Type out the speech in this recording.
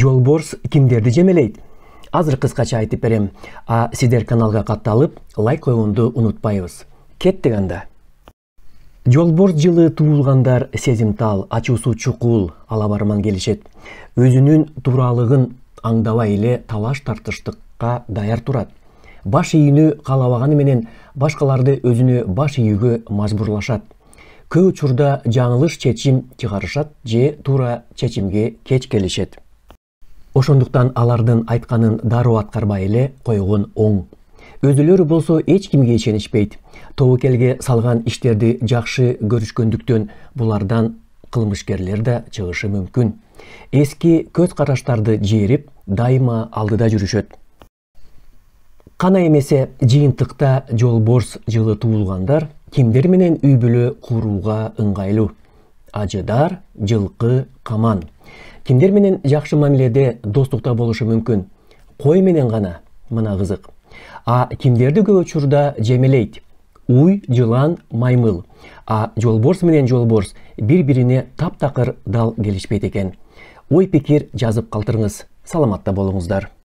Жолборс кимдерди жемелейт? Азыр кыскача айтып берем. Сиздер каналга катталып, лайк коюунду унутпайбыз. Кеттик анда. Жолборс жылы туулгандар сезимтал, ачуусу чукул, алабарман келишет. Өзүнүн тууралыгын аңдабай эле талаш тартыштыкка даяр турат. Баш ийүүнү каалабаганы менен башкаларды өзүнө баш ийүүгө мажбурлашат. Көп учурда жаңылыш чечим чыгарышат же туура чечимге кеч келишет. Ошондуктан алардын айтканын дароо аткарбай эле койгон оң. Өзүлөрү болсо эч кимге ишенишпейт. Тобокелге салган иштерди жакшы көрүшкөндүктөн булардан кылмышкерлер да чыгышы мүмкүн. Эски көз караштарды жээрип, дайыма алдыда жүрүшөт. Кана эмесе жыйынтыкта Жолборс жылы туулгандар кимдер менен үй бүлө курууга ыңгайлуу? Ажыдар, жылкы, каман. Кимдер менен жакшы мамиледе, достукта болушу мүмкүн? Кой менен гана. Мына кызык. Кимдерди көп учурда жемелейт? Уй, жылан, маймыл. Жолборс менен Жолборс бири-бирине таптакыр дал келишпейт экен. Ой пикир жазып калтырыңыз. Саламатта болуңуздар.